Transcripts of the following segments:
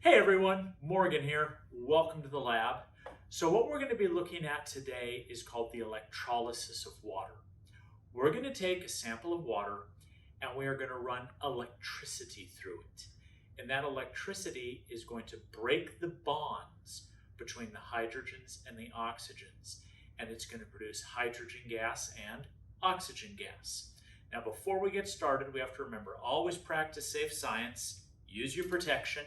Hey everyone, Morgan here. Welcome to the lab. So what we're going to be looking at today is called the electrolysis of water. We're going to take a sample of water and we are going to run electricity through it. And that electricity is going to break the bonds between the hydrogens and the oxygens. And it's going to produce hydrogen gas and oxygen gas. Now before we get started, we have to remember, always practice safe science, use your protection.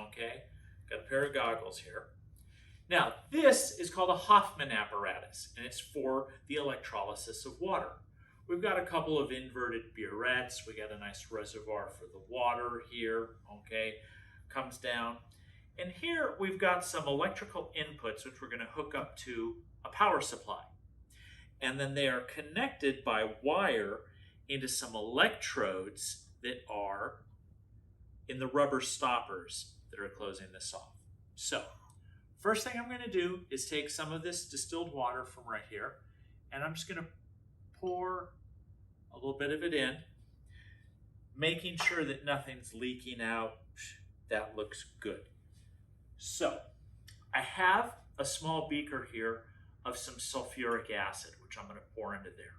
Okay, got a pair of goggles here. Now, this is called a Hoffman Apparatus, and it's for the electrolysis of water. We've got a couple of inverted burettes. We got a nice reservoir for the water here, okay, comes down. And here we've got some electrical inputs, which we're going to hook up to a power supply. And then they are connected by wire into some electrodes that are in the rubber stoppers that are closing this off. So, first thing I'm going to do is take some of this distilled water from right here, and I'm just going to pour a little bit of it in, making sure that nothing's leaking out. That looks good. So, I have a small beaker here of some sulfuric acid, which I'm going to pour into there.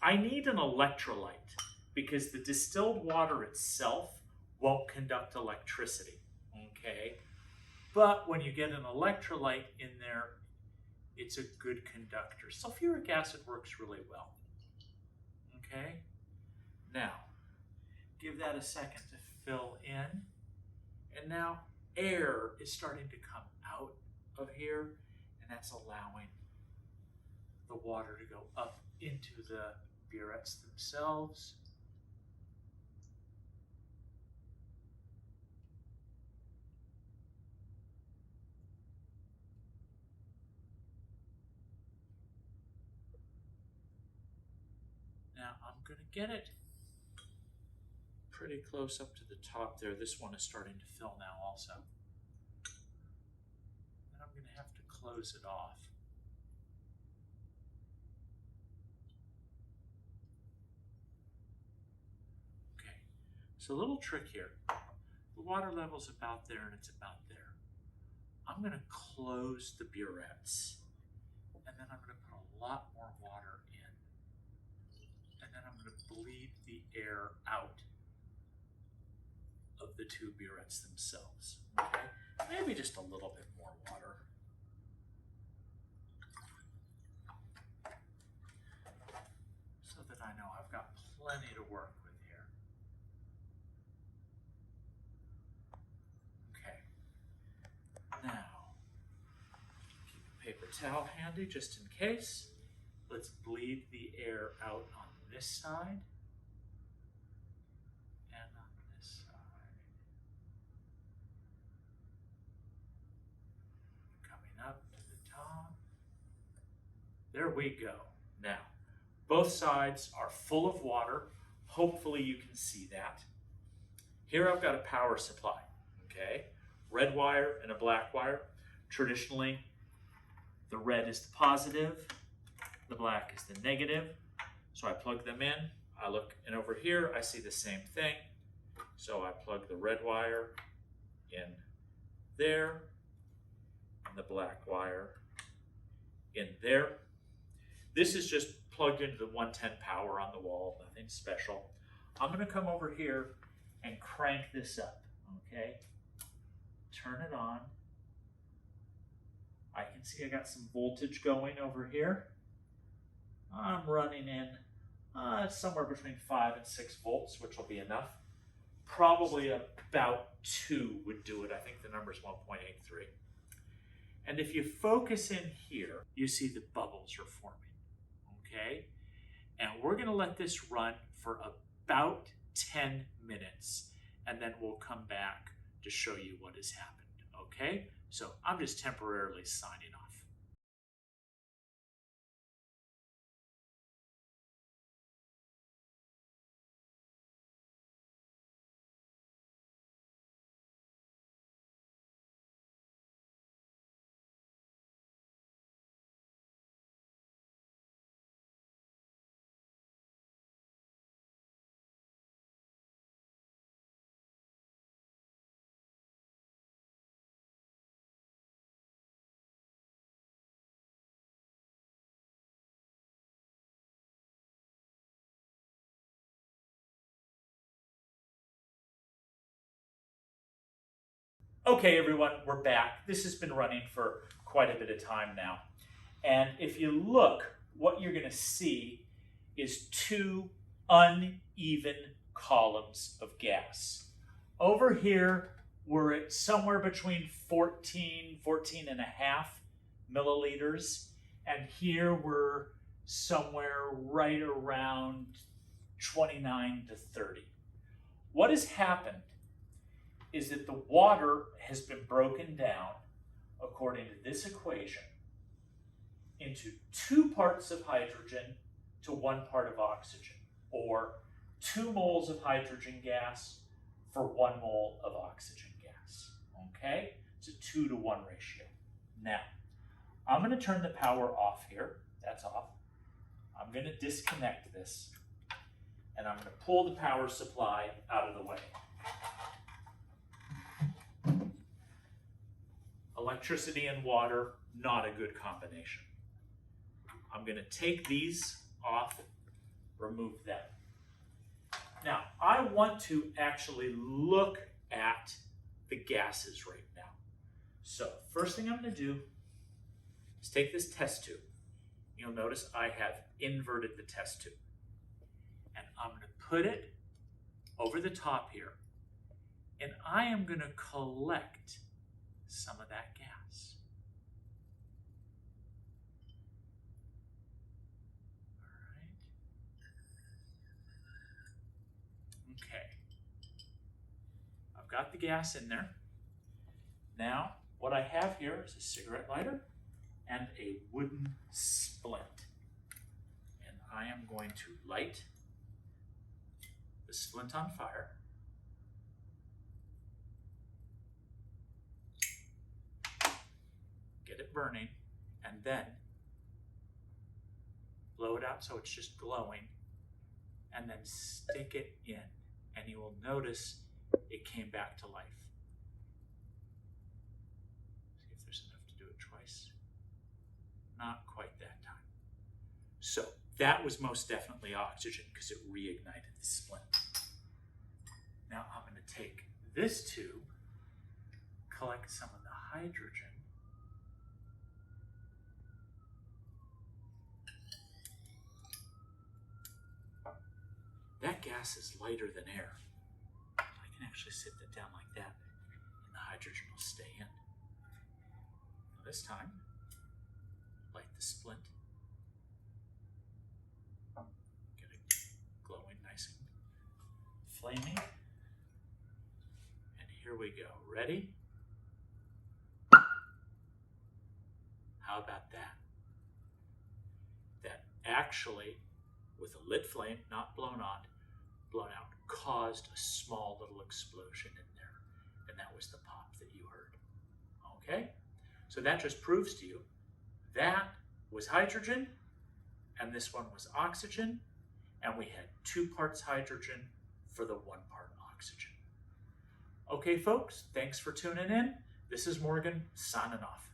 I need an electrolyte because the distilled water itself won't conduct electricity, okay? But when you get an electrolyte in there, it's a good conductor. Sulfuric acid works really well, okay? Now, give that a second to fill in. And now air is starting to come out of here, and that's allowing the water to go up into the burettes themselves. Now I'm going to get it pretty close up to the top there. This one is starting to fill now also. And I'm going to have to close it off. Okay, so a little trick here. The water level's about there and it's about there. I'm going to close the burettes. And then I'm going to put a lot more water in. And then I'm going to bleed the air out of the two burettes themselves. Okay? Maybe just a little bit more water. So that I know I've got plenty to work with here. Okay. Now, keep a paper towel handy just in case. Let's bleed the air out on this side and on this side. Coming up to the top. There we go. Now, both sides are full of water. Hopefully you can see that. Here I've got a power supply, okay? Red wire and a black wire. Traditionally, the red is the positive, the black is the negative. So I plug them in, I look, and over here I see the same thing. So I plug the red wire in there, and the black wire in there. This is just plugged into the 110 power on the wall, nothing special. I'm going to come over here and crank this up, okay? Turn it on. I can see I got some voltage going over here. I'm running in somewhere between 5 and 6 volts, which will be enough. Probably about 2 would do it. I think the number is 1.83. And if you focus in here, you see the bubbles are forming, okay? And we're going to let this run for about 10 minutes, and then we'll come back to show you what has happened, okay? So I'm just temporarily signing off. Okay, everyone, we're back. This has been running for quite a bit of time now. And if you look, what you're going to see is two uneven columns of gas. Over here, we're at somewhere between 14 and a half milliliters. And here we're somewhere right around 29 to 30. What has happened is that the water has been broken down, according to this equation, into 2 parts of hydrogen to 1 part of oxygen, or 2 moles of hydrogen gas for 1 mole of oxygen gas. Okay? It's a 2 to 1 ratio. Now, I'm going to turn the power off here. That's off. I'm going to disconnect this, and I'm going to pull the power supply out of the way. Electricity and water, not a good combination. I'm going to take these off, remove them. Now, I want to actually look at the gases right now. So, first thing I'm going to do is take this test tube. You'll notice I have inverted the test tube. And I'm going to put it over the top here. And I am going to collect some of that gas. All right. Okay. I've got the gas in there. Now, what I have here is a cigarette lighter and a wooden splint. And I am going to light the splint on fire. Get it burning, and then blow it out so it's just glowing, and then stick it in, and you will notice it came back to life. See if there's enough to do it twice. Not quite that time. So that was most definitely oxygen because it reignited the splint. Now I'm going to take this tube, collect some of the hydrogen, that gas is lighter than air. I can actually sit that down like that, and the hydrogen will stay in. Now this time, light the splint. Get it glowing nice and flaming. And here we go. Ready? How about that? That actually, with a lit flame, not blown out, caused a small little explosion in there. And that was the pop that you heard. Okay? So that just proves to you that was hydrogen, and this one was oxygen, and we had 2 parts hydrogen for the 1 part oxygen. Okay, folks, thanks for tuning in. This is Morgan signing off.